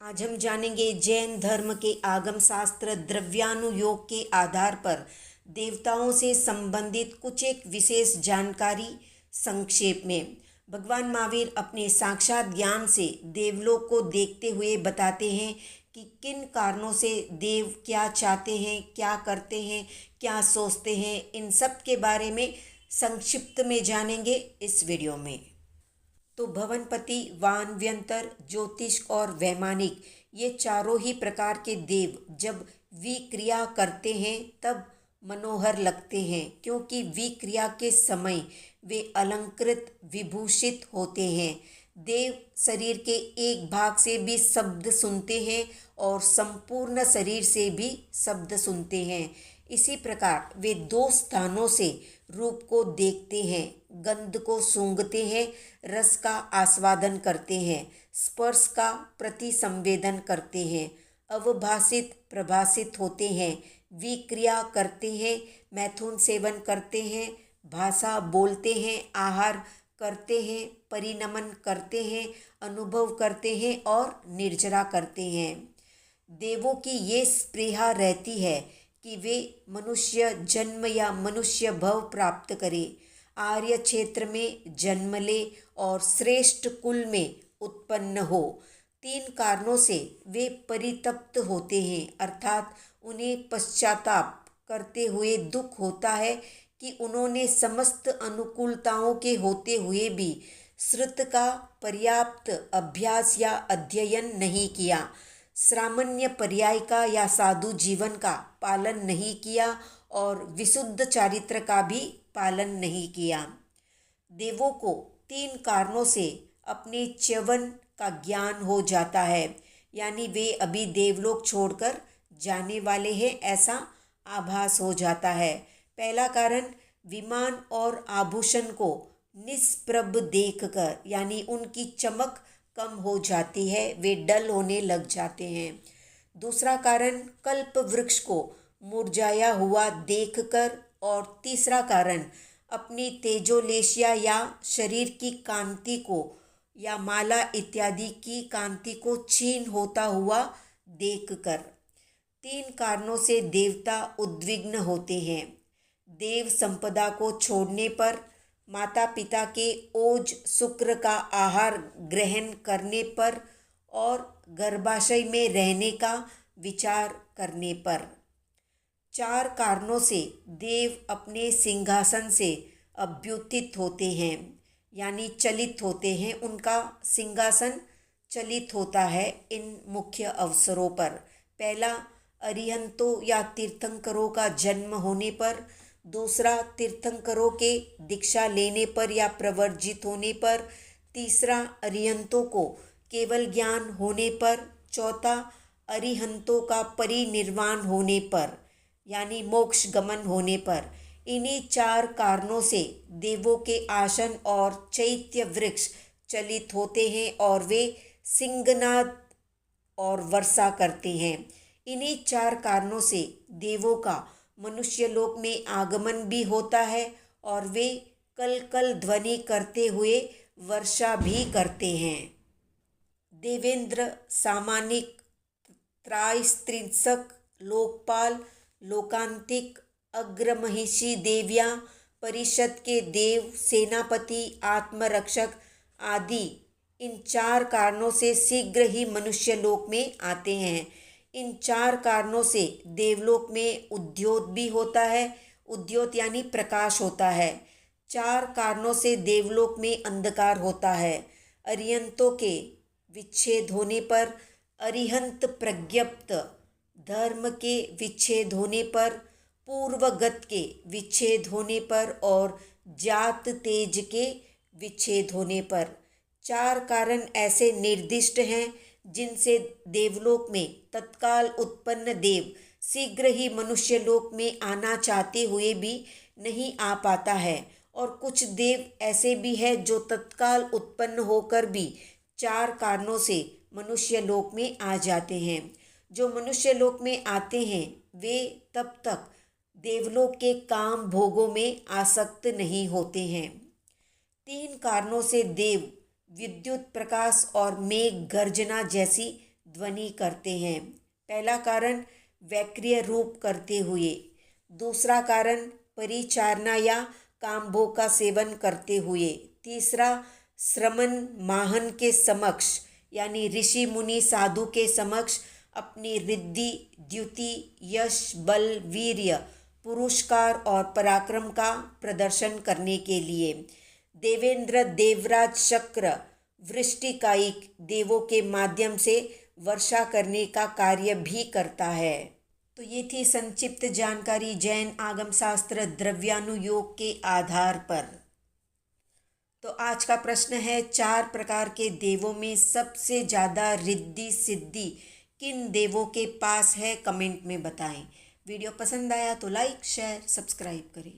आज हम जानेंगे जैन धर्म के आगम शास्त्र द्रव्यानुयोग के आधार पर देवताओं से संबंधित कुछ एक विशेष जानकारी। संक्षेप में, भगवान महावीर अपने साक्षात ज्ञान से देवलोक को देखते हुए बताते हैं कि किन कारणों से देव क्या चाहते हैं, क्या करते हैं, क्या सोचते हैं। इन सब के बारे में संक्षिप्त में जानेंगे इस वीडियो में। तो भवनपति, वानव्यंतर, ज्योतिष और वैमानिक, ये चारों ही प्रकार के देव जब विक्रिया करते हैं तब मनोहर लगते हैं, क्योंकि विक्रिया के समय वे अलंकृत विभूषित होते हैं। देव शरीर के एक भाग से भी शब्द सुनते हैं और संपूर्ण शरीर से भी शब्द सुनते हैं। इसी प्रकार वे दो स्थानों से रूप को देखते हैं, गंध को सूंघते हैं, रस का आस्वादन करते हैं, स्पर्श का प्रतिसंवेदन करते हैं, अवभाषित प्रभाषित होते हैं, विक्रिया करते हैं, मैथुन सेवन करते हैं, भाषा बोलते हैं, आहार करते हैं, परिणमन करते हैं, अनुभव करते हैं और निर्जरा करते हैं। देवों की ये स्पृहा रहती है कि वे मनुष्य जन्म या मनुष्य भव प्राप्त करें, आर्य क्षेत्र में जन्म ले और श्रेष्ठ कुल में उत्पन्न हो। तीन कारणों से वे परितप्त होते हैं, अर्थात उन्हें पश्चाताप करते हुए दुख होता है कि उन्होंने समस्त अनुकूलताओं के होते हुए भी श्रुत का पर्याप्त अभ्यास या अध्ययन नहीं किया, सामान्य पर्याय का या साधु जीवन का पालन नहीं किया और विशुद्ध चारित्र का भी पालन नहीं किया। देवों को तीन कारणों से अपने च्यवन का ज्ञान हो जाता है, यानी वे अभी देवलोक छोड़कर जाने वाले हैं ऐसा आभास हो जाता है। पहला कारण, विमान और आभूषण को निष्प्रभ देखकर, यानी उनकी चमक कम हो जाती है, वे डल होने लग जाते हैं। दूसरा कारण, कल्प वृक्ष को मुरझाया हुआ देखकर। और तीसरा कारण, अपनी तेजोलेशिया या शरीर की कांति को या माला इत्यादि की कांति को क्षीण होता हुआ देखकर। तीन कारणों से देवता उद्विग्न होते हैं। देव संपदा को छोड़ने पर, माता पिता के ओज शुक्र का आहार ग्रहण करने पर और गर्भाशय में रहने का विचार करने पर। चार कारणों से देव अपने सिंहासन से अभ्युत्थित होते हैं, यानी चलित होते हैं, उनका सिंहासन चलित होता है इन मुख्य अवसरों पर। पहला, अरिहंतों या तीर्थंकरों का जन्म होने पर। दूसरा, तीर्थंकरों के दीक्षा लेने पर या प्रवर्जित होने पर। तीसरा, अरिहंतों को केवल ज्ञान होने पर। चौथा, अरिहंतों का परिनिर्वाण होने पर, यानी मोक्ष गमन होने पर। इन्हीं चार कारणों से देवों के आसन और चैत्य वृक्ष चलित होते हैं और वे सिंहनाद और वर्षा करते हैं। इन्हीं चार कारणों से देवों का मनुष्य लोक में आगमन भी होता है और वे कल कल ध्वनि करते हुए वर्षा भी करते हैं। देवेंद्र, सामानिक, त्रायस्त्रिंशक, लोकपाल, लोकांतिक, अग्रमहिषी देवियाँ, परिषद के देव, सेनापति, आत्मरक्षक आदि इन चार कारणों से शीघ्र ही मनुष्य लोक में आते हैं। इन चार कारणों से देवलोक में उद्योत भी होता है। उद्योत यानी प्रकाश होता है। चार कारणों से देवलोक में अंधकार होता है। अरिहंतों के विच्छेद होने पर, अरिहंत प्रज्ञप्त धर्म के विच्छेद होने पर, पूर्वगत के विच्छेद होने पर और जात तेज के विच्छेद होने पर। चार कारण ऐसे निर्दिष्ट हैं जिनसे देवलोक में तत्काल उत्पन्न देव शीघ्र ही मनुष्य लोक में आना चाहते हुए भी नहीं आ पाता है, और कुछ देव ऐसे भी हैं जो तत्काल उत्पन्न होकर भी चार कारणों से मनुष्य लोक में आ जाते हैं। जो मनुष्य लोक में आते हैं वे तब तक देवलोक के काम भोगों में आसक्त नहीं होते हैं। तीन कारणों से देव विद्युत प्रकाश और मेघ गर्जना जैसी ध्वनि करते हैं। पहला कारण वैक्रिय रूप करते हुए, दूसरा कारण परिचारना या कामभोग का सेवन करते हुए, तीसरा श्रमण माहन के समक्ष यानी ऋषि मुनि साधु के समक्ष अपनी रिद्धि द्युति यश बल वीर्य पुरुषकार और पराक्रम का प्रदर्शन करने के लिए। देवेंद्र देवराज चक्र वृष्टिकायिक देवों के माध्यम से वर्षा करने का कार्य भी करता है। तो ये थी संक्षिप्त जानकारी जैन आगम शास्त्र द्रव्यानुयोग के आधार पर। तो आज का प्रश्न है, 4 प्रकार के देवों में सबसे ज़्यादा रिद्धि सिद्धि किन देवों के पास है? कमेंट में बताएं। वीडियो पसंद आया तो लाइक शेयर सब्सक्राइब करें।